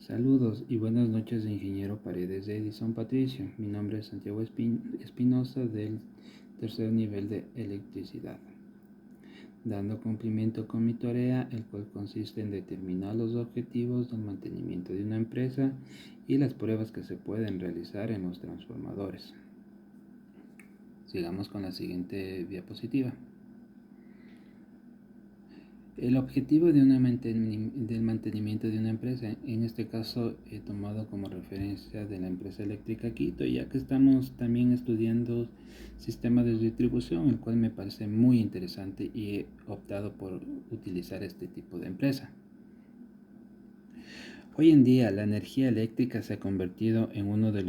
Saludos y buenas noches, ingeniero Paredes de Edison Patricio. Mi nombre es Santiago Espinosa del tercer nivel de electricidad, dando cumplimiento con mi tarea, el cual consiste en determinar los objetivos del mantenimiento de una empresa y las pruebas que se pueden realizar en los transformadores. Sigamos con la siguiente diapositiva. El objetivo del mantenimiento de una empresa, en este caso he tomado como referencia de la empresa eléctrica Quito, ya que estamos también estudiando sistemas de distribución, el cual me parece muy interesante y he optado por utilizar este tipo de empresa. Hoy en día la energía eléctrica se ha convertido en uno de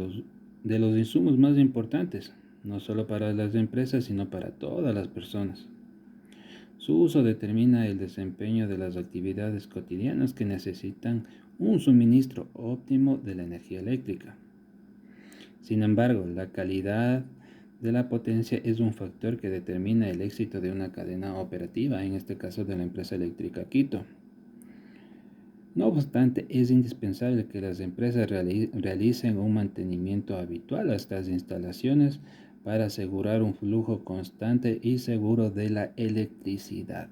los insumos más importantes, no solo para las empresas, sino para todas las personas. Su uso determina el desempeño de las actividades cotidianas que necesitan un suministro óptimo de la energía eléctrica. Sin embargo, la calidad de la potencia es un factor que determina el éxito de una cadena operativa, en este caso de la empresa eléctrica Quito. No obstante, es indispensable que las empresas realicen un mantenimiento habitual a estas instalaciones para asegurar un flujo constante y seguro de la electricidad.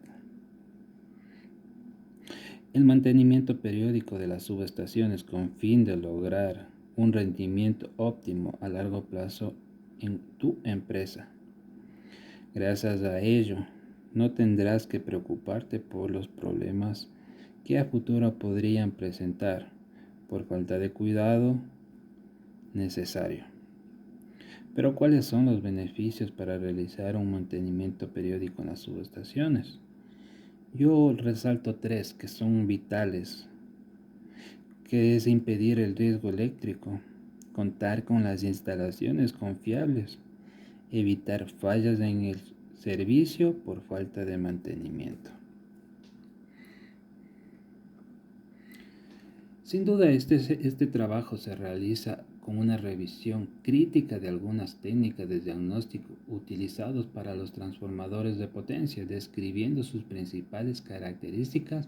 El mantenimiento periódico de las subestaciones con fin de lograr un rendimiento óptimo a largo plazo en tu empresa. Gracias a ello, no tendrás que preocuparte por los problemas que a futuro podrían presentar por falta de cuidado necesario. Pero ¿cuáles son los beneficios para realizar un mantenimiento periódico en las subestaciones? Yo resalto 3 que son vitales, que es impedir el riesgo eléctrico, contar con las instalaciones confiables, evitar fallas en el servicio por falta de mantenimiento. Sin duda, este trabajo se realiza con una revisión crítica de algunas técnicas de diagnóstico utilizados para los transformadores de potencia, describiendo sus principales características,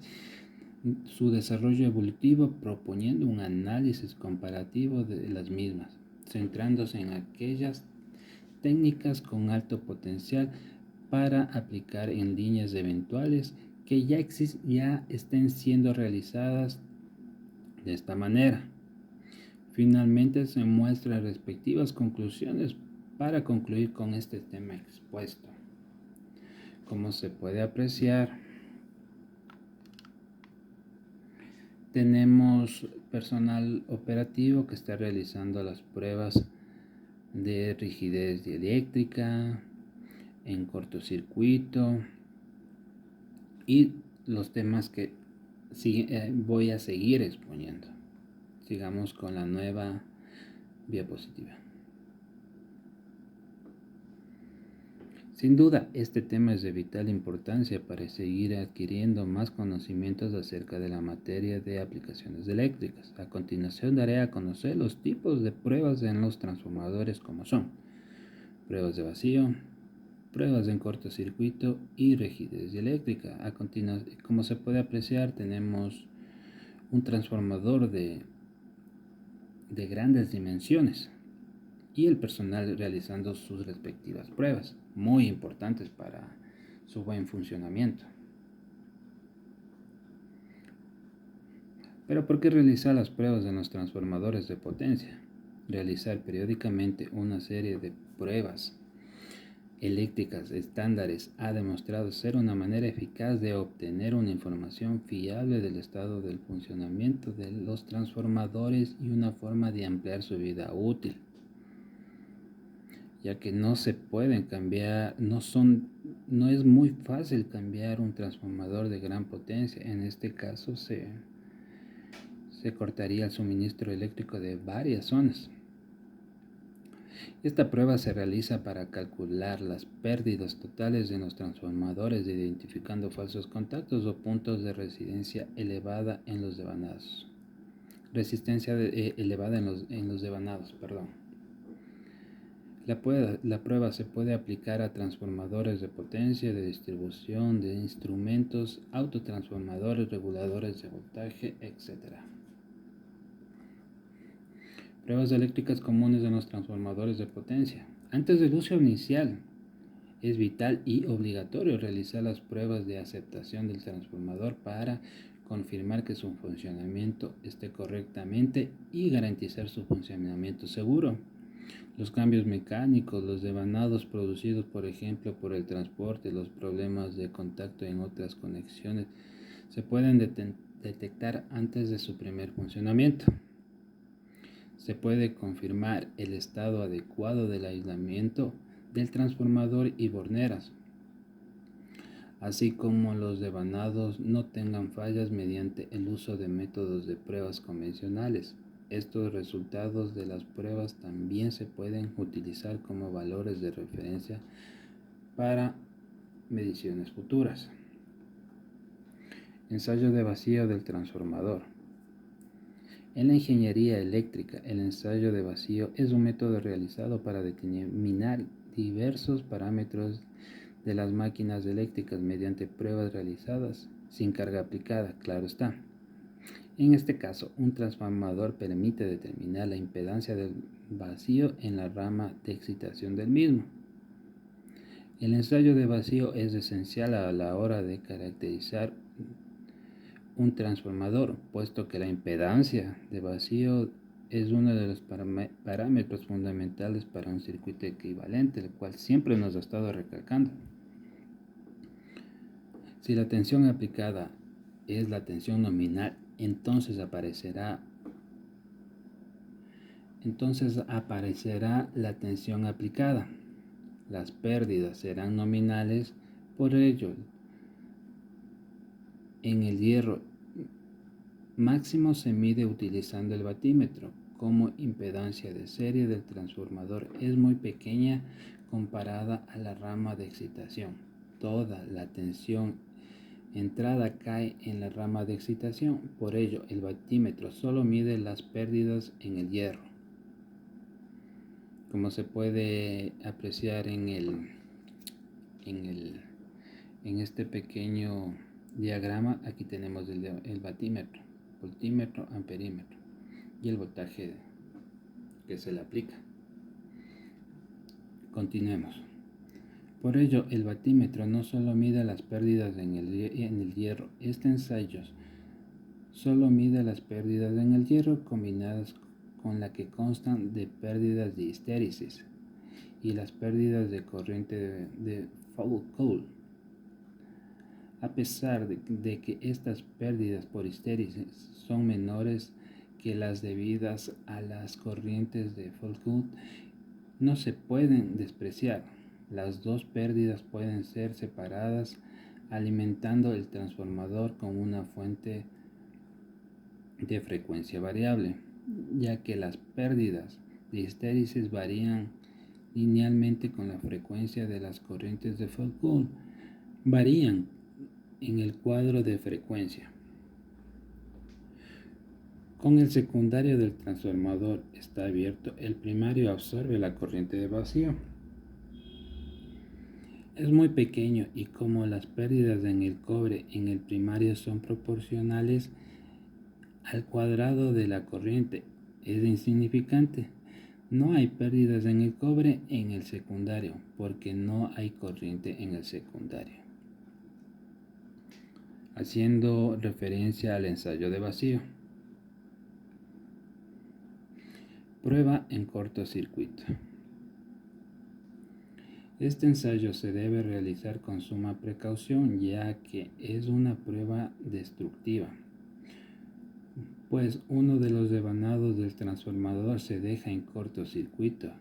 su desarrollo evolutivo, proponiendo un análisis comparativo de las mismas, centrándose en aquellas técnicas con alto potencial para aplicar en líneas eventuales que ya estén siendo realizadas de esta manera. Finalmente se muestran respectivas conclusiones para concluir con este tema expuesto. Como se puede apreciar, tenemos personal operativo que está realizando las pruebas de rigidez dieléctrica, en cortocircuito y los temas que voy a seguir exponiendo. Sigamos con la nueva diapositiva. Sin duda, este tema es de vital importancia para seguir adquiriendo más conocimientos acerca de la materia de aplicaciones eléctricas. A continuación daré a conocer los tipos de pruebas en los transformadores como son pruebas de vacío, pruebas en cortocircuito y rigidez eléctrica. A continuación, como se puede apreciar, tenemos un transformador de grandes dimensiones y el personal realizando sus respectivas pruebas, muy importantes para su buen funcionamiento. Pero ¿por qué realizar las pruebas en los transformadores de potencia? Realizar periódicamente una serie de pruebas eléctricas estándares ha demostrado ser una manera eficaz de obtener una información fiable del estado del funcionamiento de los transformadores y una forma de ampliar su vida útil, ya que no se pueden cambiar, no es muy fácil cambiar un transformador de gran potencia. En este caso se cortaría el suministro eléctrico de varias zonas. Esta prueba se realiza para calcular las pérdidas totales en los transformadores, identificando falsos contactos o puntos de resistencia elevada en los devanados. Elevada en los devanados, perdón. La prueba se puede aplicar a transformadores de potencia, de distribución, de instrumentos, autotransformadores, reguladores de voltaje, etc. Pruebas eléctricas comunes en los transformadores de potencia. Antes del uso inicial, es vital y obligatorio realizar las pruebas de aceptación del transformador para confirmar que su funcionamiento esté correctamente y garantizar su funcionamiento seguro. Los cambios mecánicos, los devanados producidos, por ejemplo, por el transporte, los problemas de contacto en otras conexiones, se pueden detectar antes de su primer funcionamiento. Se puede confirmar el estado adecuado del aislamiento del transformador y borneras, así como los devanados no tengan fallas mediante el uso de métodos de pruebas convencionales. Estos resultados de las pruebas también se pueden utilizar como valores de referencia para mediciones futuras. Ensayo de vacío del transformador. En la ingeniería eléctrica, el ensayo de vacío es un método realizado para determinar diversos parámetros de las máquinas eléctricas mediante pruebas realizadas sin carga aplicada, claro está. En este caso, un transformador permite determinar la impedancia del vacío en la rama de excitación del mismo. El ensayo de vacío es esencial a la hora de caracterizar un transformador, puesto que la impedancia de vacío es uno de los parámetros fundamentales para un circuito equivalente, el cual siempre nos ha estado recalcando. Si la tensión aplicada es la tensión nominal, entonces aparecerá la tensión aplicada. Las pérdidas serán nominales, por ello, en el hierro máximo se mide utilizando el vatímetro. Como impedancia de serie del transformador es muy pequeña comparada a la rama de excitación, toda la tensión entrada cae en la rama de excitación, por ello el vatímetro solo mide las pérdidas en el hierro. Como se puede apreciar en este pequeño diagrama, aquí tenemos el vatímetro, voltímetro, amperímetro y el voltaje que se le aplica. Continuemos. Por ello, el vatímetro no solo mide las pérdidas en el hierro. Este ensayo solo mide las pérdidas en el hierro combinadas con la que constan de pérdidas de histéresis y las pérdidas de corriente de Foucault. A pesar de que estas pérdidas por histéresis son menores que las debidas a las corrientes de Foucault, no se pueden despreciar. Las dos pérdidas pueden ser separadas alimentando el transformador con una fuente de frecuencia variable, ya que las pérdidas de histéresis varían linealmente con la frecuencia de las corrientes de Foucault. Varían en el cuadro de frecuencia. Con el secundario del transformador está abierto, el primario absorbe la corriente de vacío. Es muy pequeño y como las pérdidas en el cobre en el primario son proporcionales al cuadrado de la corriente, es insignificante. No hay pérdidas en el cobre en el secundario porque no hay corriente en el secundario. Haciendo referencia al ensayo de vacío. Prueba en cortocircuito. Este ensayo se debe realizar con suma precaución, ya que es una prueba destructiva, pues uno de los devanados del transformador se deja en cortocircuito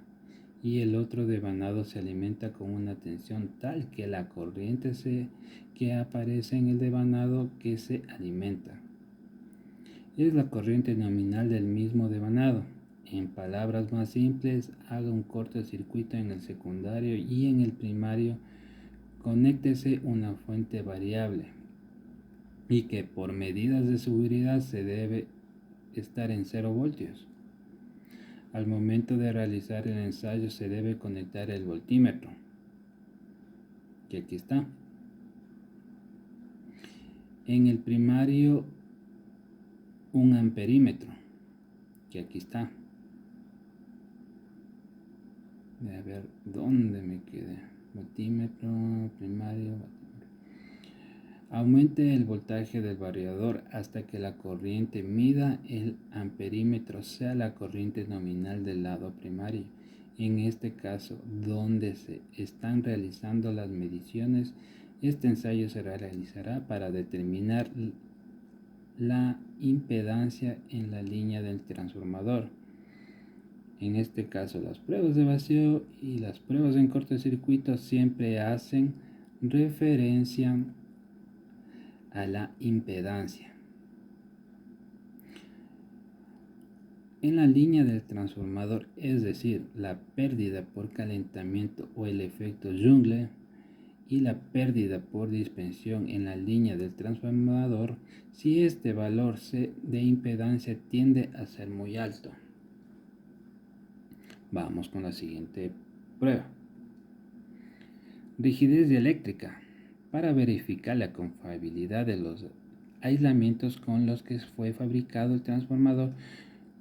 y el otro devanado se alimenta con una tensión tal que la corriente que aparece en el devanado que se alimenta es la corriente nominal del mismo devanado. En palabras más simples, haga un cortocircuito en el secundario y en el primario conéctese una fuente variable y que por medidas de seguridad se debe estar en 0 voltios. Al momento de realizar el ensayo se debe conectar el voltímetro, que aquí está. En el primario un amperímetro, que aquí está. A ver dónde me quedé. Voltímetro primario. Aumente el voltaje del variador hasta que la corriente mida el amperímetro sea la corriente nominal del lado primario. En este caso, donde se están realizando las mediciones, este ensayo se realizará para determinar la impedancia en la línea del transformador. En este caso, las pruebas de vacío y las pruebas en cortocircuito siempre hacen referencia a la impedancia. En la línea del transformador, es decir, la pérdida por calentamiento o el efecto Joule y la pérdida por dispersión en la línea del transformador, si este valor de impedancia tiende a ser muy alto. Vamos con la siguiente prueba. Rigidez dieléctrica. Para verificar la confiabilidad de los aislamientos con los que fue fabricado el transformador,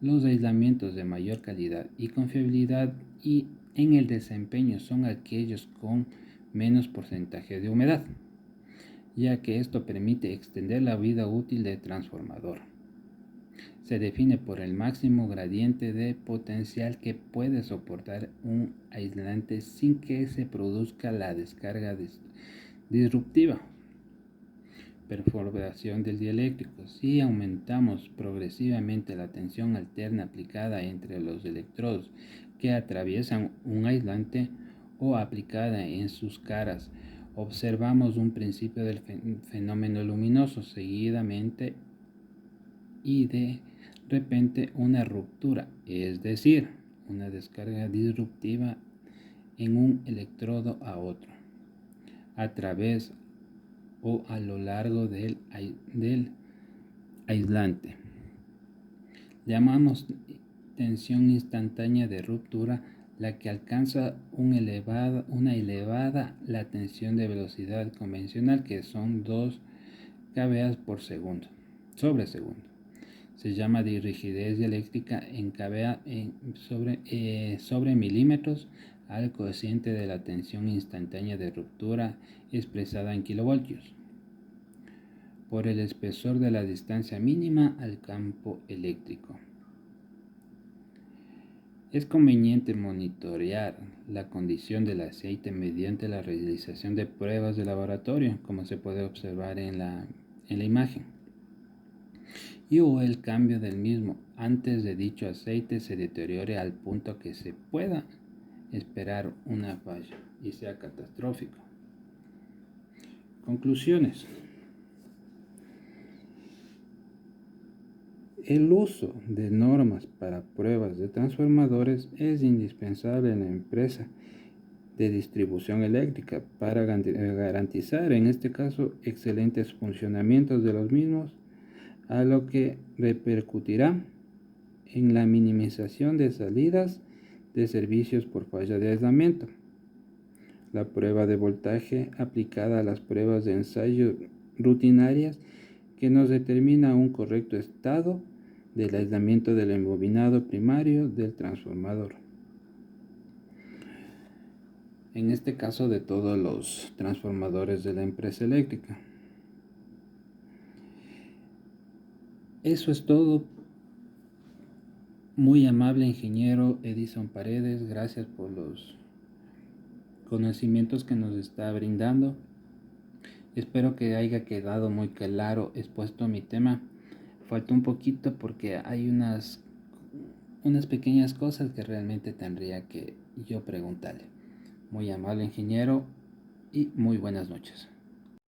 los aislamientos de mayor calidad y confiabilidad y en el desempeño son aquellos con menos porcentaje de humedad, ya que esto permite extender la vida útil del transformador. Se define por el máximo gradiente de potencial que puede soportar un aislante sin que se produzca la descarga disruptiva. Perforación del dieléctrico. Si aumentamos progresivamente la tensión alterna aplicada entre los electrodos que atraviesan un aislante o aplicada en sus caras, observamos un principio del fenómeno luminoso seguidamente y de repente una ruptura, es decir, una descarga disruptiva en un electrodo a otro, a través o a lo largo del aislante. Llamamos tensión instantánea de ruptura la que alcanza una elevada la tensión de velocidad convencional, que son 2 kVA por segundo, sobre segundo. Se llama de rigidez dieléctrica en kVA sobre milímetros al cociente de la tensión instantánea de ruptura expresada en kilovoltios por el espesor de la distancia mínima al campo eléctrico. Es conveniente monitorear la condición del aceite mediante la realización de pruebas de laboratorio, como se puede observar en la imagen, y o el cambio del mismo antes de dicho aceite se deteriore al punto que se pueda esperar una falla y sea catastrófico. Conclusiones. El uso de normas para pruebas de transformadores es indispensable en la empresa de distribución eléctrica para garantizar, en este caso, excelentes funcionamientos de los mismos, a lo que repercutirá en la minimización de salidas de servicios por falla de aislamiento. La prueba de voltaje aplicada a las pruebas de ensayo rutinarias que nos determina un correcto estado del aislamiento del embobinado primario del transformador. En este caso, de todos los transformadores de la empresa eléctrica. Eso es todo. Muy amable ingeniero Edison Paredes, gracias por los conocimientos que nos está brindando. Espero que haya quedado muy claro expuesto mi tema. Falta un poquito porque hay unas pequeñas cosas que realmente tendría que yo preguntarle. Muy amable ingeniero y muy buenas noches.